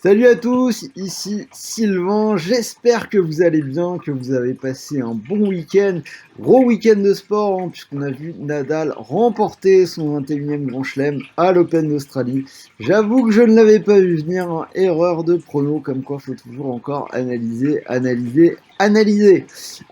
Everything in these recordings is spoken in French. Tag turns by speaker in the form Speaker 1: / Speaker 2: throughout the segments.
Speaker 1: Salut à tous, ici Sylvain, j'espère que vous allez bien, que vous avez passé un bon week-end, gros week-end de sport, puisqu'on a vu Nadal remporter son 21e Grand Chelem à l'Open d'Australie. J'avoue que je ne l'avais pas vu venir, erreur de prono, comme quoi faut toujours encore analyser.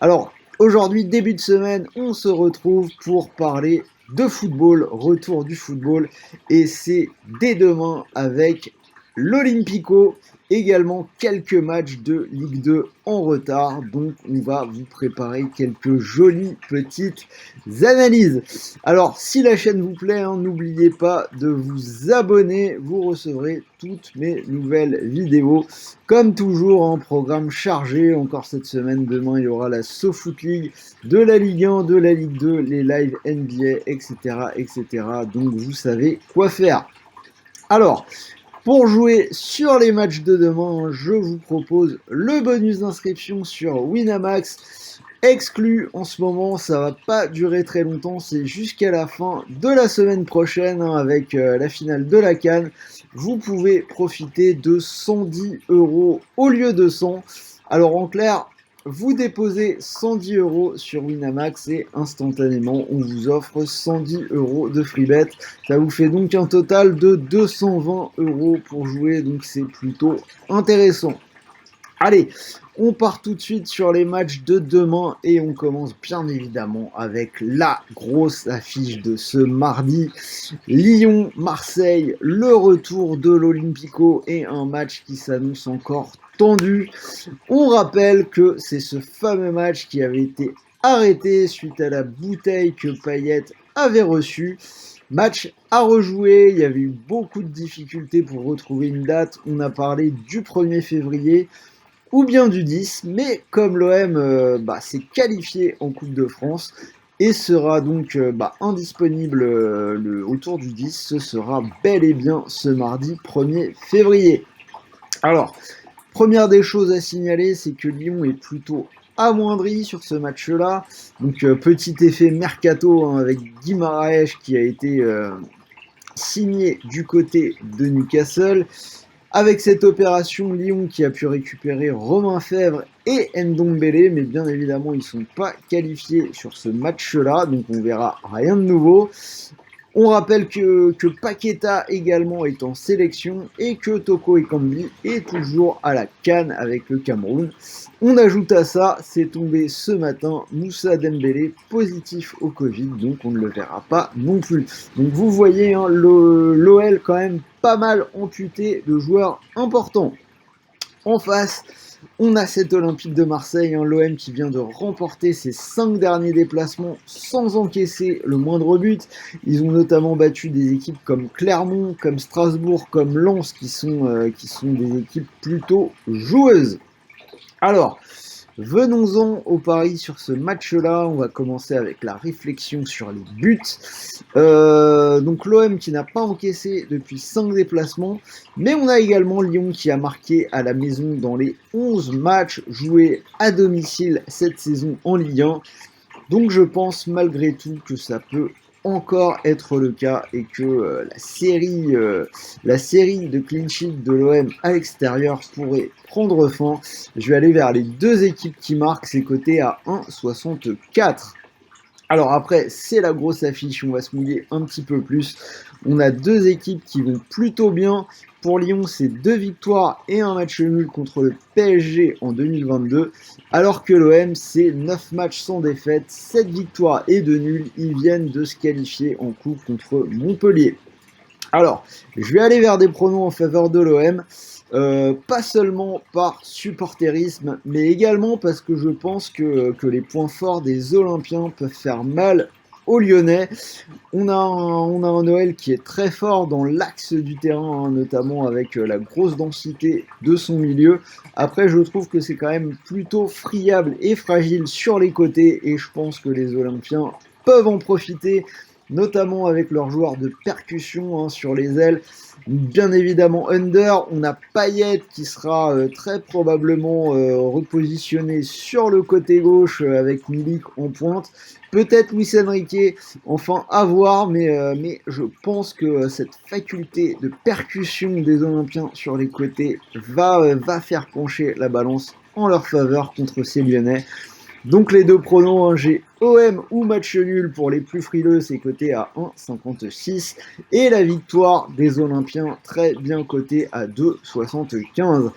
Speaker 1: Alors, aujourd'hui, début de semaine, on se retrouve pour parler de football, retour du football, et c'est dès demain avec l'Olympico, également quelques matchs de Ligue 2 en retard, donc on va vous préparer quelques jolies petites analyses. Alors si la chaîne vous plaît, n'oubliez pas de vous abonner, vous recevrez toutes mes nouvelles vidéos. Comme toujours, un programme chargé, encore cette semaine, demain il y aura la SoFoot League, de la Ligue 1, de la Ligue 2, les lives NBA, etc. etc. Donc vous savez quoi faire. Alors, pour jouer sur les matchs de demain, je vous propose le bonus d'inscription sur Winamax. Exclu en ce moment, ça va pas durer très longtemps, c'est jusqu'à la fin de la semaine prochaine avec la finale de la CAN. Vous pouvez profiter de 110 € au lieu de 100. Alors en clair, vous déposez 110 € sur Winamax et instantanément on vous offre 110 € de free bet. Ça vous fait donc un total de 220 € pour jouer, donc c'est plutôt intéressant. Allez, on part tout de suite sur les matchs de demain et on commence bien évidemment avec la grosse affiche de ce mardi. Lyon-Marseille, le retour de l'Olympico et un match qui s'annonce encore tendu. On rappelle que c'est ce fameux match qui avait été arrêté suite à la bouteille que Payet avait reçue. Match à rejouer, il y avait eu beaucoup de difficultés pour retrouver une date. On a parlé du 1er février ou bien du 10, mais comme l'OM s'est qualifié en Coupe de France et sera donc indisponible autour du 10, ce sera bel et bien ce mardi 1er février. Alors, première des choses à signaler, c'est que Lyon est plutôt amoindri sur ce match-là. Donc petit effet mercato avec Guimaraes qui a été signé du côté de Newcastle. Avec cette opération, Lyon qui a pu récupérer Romain Fèvre et Ndombele, mais bien évidemment ils ne sont pas qualifiés sur ce match-là, donc on verra rien de nouveau. On rappelle que Paqueta également est en sélection et que Toko Ekambi est toujours à la CAN avec le Cameroun. On ajoute à ça, c'est tombé ce matin, Moussa Dembélé positif au Covid, donc on ne le verra pas non plus. Donc vous voyez, l'OL quand même pas mal amputé de joueurs importants. En face, on a cet Olympique de Marseille, l'OM qui vient de remporter ses 5 derniers déplacements sans encaisser le moindre but. Ils ont notamment battu des équipes comme Clermont, comme Strasbourg, comme Lens, qui sont des équipes plutôt joueuses. Alors, venons-en au pari sur ce match-là. On va commencer avec la réflexion sur les buts. Donc l'OM qui n'a pas encaissé depuis 5 déplacements, mais on a également Lyon qui a marqué à la maison dans les 11 matchs joués à domicile cette saison en Ligue 1. Donc je pense malgré tout que ça peut encore être le cas et que la série de clean sheet de l'OM à l'extérieur pourrait prendre fin. Je vais aller vers les deux équipes qui marquent, c'est coté à 1,64. Alors après, c'est la grosse affiche, on va se mouiller un petit peu plus. On a deux équipes qui vont plutôt bien. Pour Lyon, c'est 2 victoires et un match nul contre le PSG en 2022. Alors que l'OM, c'est 9 matchs sans défaite, 7 victoires et 2 nuls. Ils viennent de se qualifier en coupe contre Montpellier. Alors, je vais aller vers des pronoms en faveur de l'OM. Pas seulement par supporterisme, mais également parce que je pense que les points forts des Olympiens peuvent faire mal aux Lyonnais. On a un Noël qui est très fort dans l'axe du terrain, notamment avec la grosse densité de son milieu. Après, je trouve que c'est quand même plutôt friable et fragile sur les côtés, et je pense que les Olympiens peuvent en profiter, notamment avec leurs joueurs de percussion sur les ailes. Bien évidemment under, on a Payet qui sera très probablement repositionné sur le côté gauche avec Milik en pointe. Peut-être Luis Enrique, enfin à voir, mais je pense que cette faculté de percussion des Olympiens sur les côtés va faire pencher la balance en leur faveur contre ces Lyonnais. Donc les deux pronos, hein, j'ai OM ou match nul pour les plus frileux, c'est coté à 1,56. Et la victoire des Olympiens, très bien cotée à 2,75.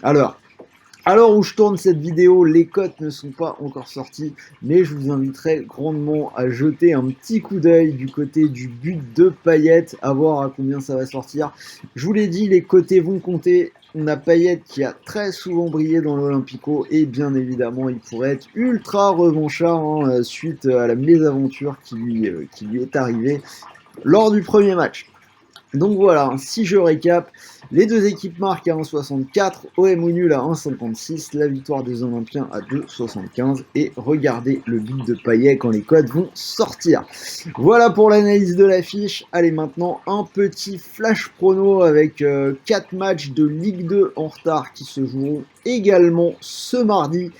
Speaker 1: Alors où je tourne cette vidéo, les cotes ne sont pas encore sorties, mais je vous inviterai grandement à jeter un petit coup d'œil du côté du but de Payet, à voir à combien ça va sortir. Je vous l'ai dit, les cotés vont compter. On a Payet qui a très souvent brillé dans l'Olympico et bien évidemment il pourrait être ultra revanchard hein, suite à la mésaventure qui lui est arrivée lors du premier match. Donc voilà, si je récap, les deux équipes marquent à 1,64, OM ou nul à 1,56, la victoire des Olympiens à 2,75 et regardez le but de Payet quand les codes vont sortir. Voilà pour l'analyse de l'affiche. Allez maintenant un petit flash prono avec 4 matchs de Ligue 2 en retard qui se joueront également ce mardi.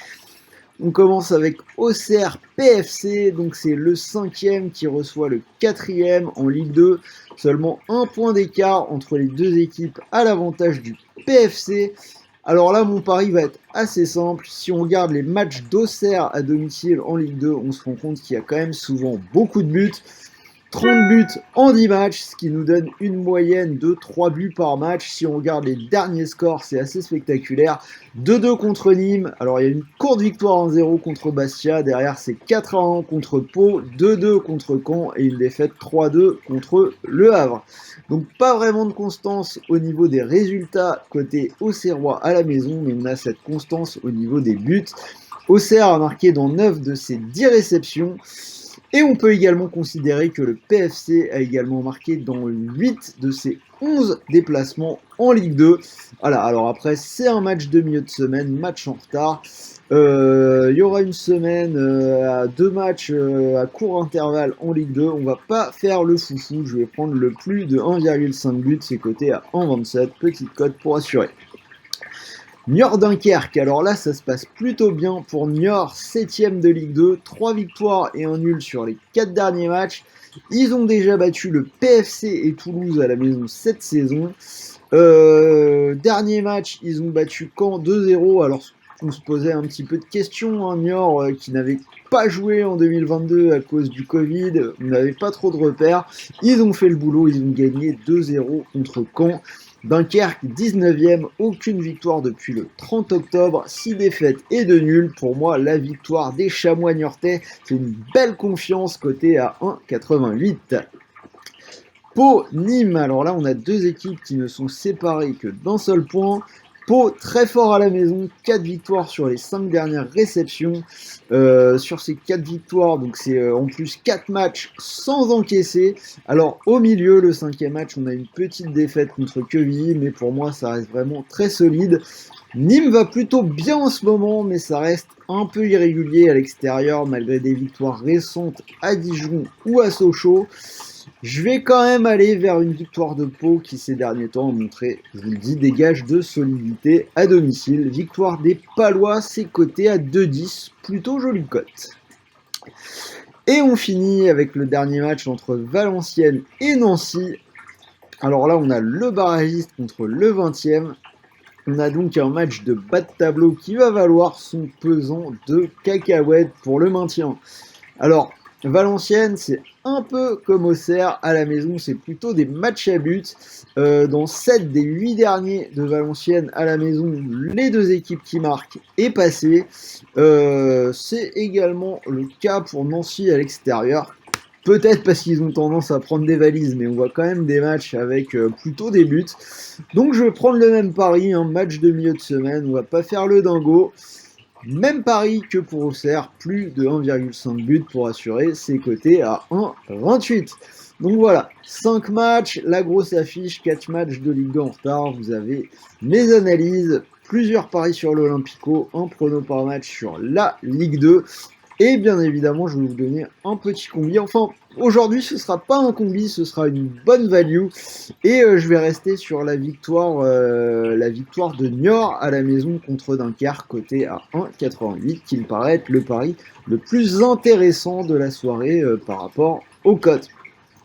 Speaker 1: On commence avec Auxerre PFC, donc c'est le 5e qui reçoit le 4e en Ligue 2. Seulement un point d'écart entre les deux équipes à l'avantage du PFC. Alors là, mon pari va être assez simple. Si on regarde les matchs d'Auxerre à domicile en Ligue 2, on se rend compte qu'il y a quand même souvent beaucoup de buts. 30 buts en 10 matchs, ce qui nous donne une moyenne de 3 buts par match. Si on regarde les derniers scores, c'est assez spectaculaire. 2-2 contre Nîmes, alors il y a une courte victoire 1-0 contre Bastia, derrière c'est 4-1 contre Pau, 2-2 contre Caen et une défaite 3-2 contre Le Havre. Donc pas vraiment de constance au niveau des résultats côté Auxerrois à la maison, mais on a cette constance au niveau des buts. Auxerre a marqué dans 9 de ses 10 réceptions. Et on peut également considérer que le PFC a également marqué dans 8 de ses 11 déplacements en Ligue 2. Voilà, alors après, c'est un match de milieu de semaine, match en retard. Il y aura une semaine à 2 matchs à court intervalle en Ligue 2. On va pas faire le foufou, je vais prendre le plus de 1,5 but, c'est coté à 1,27, petite cote pour assurer. Niort-Dunkerque, alors là ça se passe plutôt bien pour Niort, 7ème de Ligue 2, 3 victoires et un nul sur les 4 derniers matchs. Ils ont déjà battu le PFC et Toulouse à la maison cette saison. Dernier match, ils ont battu Caen 2-0, alors on se posait un petit peu de questions, hein, Niort qui n'avait pas joué en 2022 à cause du Covid, on n'avait pas trop de repères. Ils ont fait le boulot, ils ont gagné 2-0 contre Caen. Dunkerque, 19ème, aucune victoire depuis le 30 octobre, 6 défaites et 2 nuls. Pour moi, la victoire des Chamois niortais, c'est une belle confiance cotée à 1,88. Pau, Nîmes, alors là on a deux équipes qui ne sont séparées que d'un seul point. Pau, très fort à la maison, 4 victoires sur les 5 dernières réceptions. Sur ces 4 victoires, donc c'est en plus 4 matchs sans encaisser. Alors au milieu, le 5e match, on a une petite défaite contre Quevilly, mais pour moi ça reste vraiment très solide. Nîmes va plutôt bien en ce moment, mais ça reste un peu irrégulier à l'extérieur, malgré des victoires récentes à Dijon ou à Sochaux. Je vais quand même aller vers une victoire de Pau qui ces derniers temps a montré, je vous le dis, des gages de solidité à domicile. Victoire des Palois, c'est coté à 2,10, plutôt jolie cote. Et on finit avec le dernier match entre Valenciennes et Nancy. Alors là, on a le barragiste contre le 20e. On a donc un match de bas de tableau qui va valoir son pesant de cacahuètes pour le maintien. Alors, Valenciennes, c'est un peu comme Auxerre, à la maison, c'est plutôt des matchs à but. Dans 7 des 8 derniers de Valenciennes à la maison, les deux équipes qui marquent est passé. C'est également le cas pour Nancy à l'extérieur. Peut-être parce qu'ils ont tendance à prendre des valises, mais on voit quand même des matchs avec plutôt des buts. Donc je vais prendre le même pari, un match de milieu de semaine, on va pas faire le dingo. Même pari que pour Auxerre, plus de 1,5 but pour assurer, c'est coté à 1,28. Donc voilà, 5 matchs, la grosse affiche, 4 matchs de Ligue 2 en retard, vous avez mes analyses, plusieurs paris sur l'Olympico, un prono par match sur la Ligue 2. Et bien évidemment, je vais vous donner un petit combi. Enfin, aujourd'hui, ce sera pas un combi, ce sera une bonne value. Et je vais rester sur la victoire de Niort à la maison contre Dunkerque, coté à 1,88, qui me paraît être le pari le plus intéressant de la soirée par rapport aux cotes.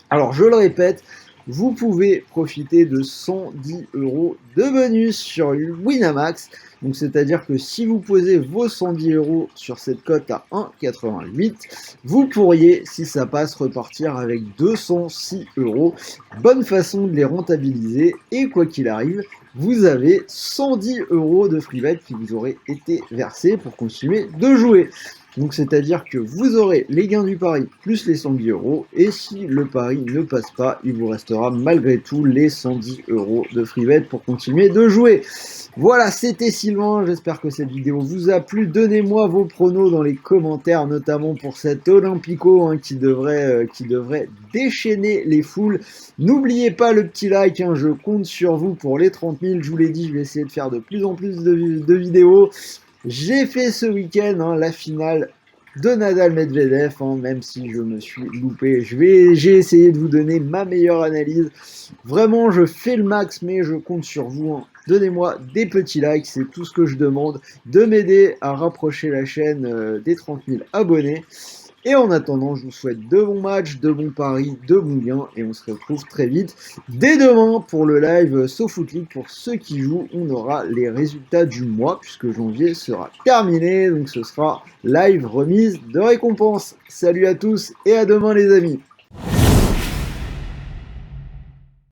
Speaker 1: Alors, je le répète, vous pouvez profiter de 110 € de bonus sur Winamax. Donc, c'est-à-dire que si vous posez vos 110 € sur cette cote à 1,88, vous pourriez, si ça passe, repartir avec 206 €. Bonne façon de les rentabiliser. Et quoi qu'il arrive, vous avez 110 € de free bet qui vous auraient été versés pour continuer de jouer. Donc c'est-à-dire que vous aurez les gains du pari plus les 110 €, et si le pari ne passe pas, il vous restera malgré tout les 110 € de free bet pour continuer de jouer. Voilà, c'était Sylvain, j'espère que cette vidéo vous a plu. Donnez-moi vos pronos dans les commentaires, notamment pour cet Olympico qui devrait déchaîner les foules. N'oubliez pas le petit like, je compte sur vous pour les 30 000, je vous l'ai dit, je vais essayer de faire de plus en plus de vidéos. J'ai fait ce week-end la finale de Nadal-Medvedev, même si je me suis loupé. J'ai essayé de vous donner ma meilleure analyse. Vraiment, je fais le max, mais je compte sur vous. Donnez-moi des petits likes, c'est tout ce que je demande, de m'aider à rapprocher la chaîne des 30 000 abonnés. Et en attendant, je vous souhaite de bons matchs, de bons paris, de bons gains, et on se retrouve très vite dès demain pour le live SoFoot League. Pour ceux qui jouent, on aura les résultats du mois, puisque janvier sera terminé, donc ce sera live remise de récompense. Salut à tous et à demain les amis.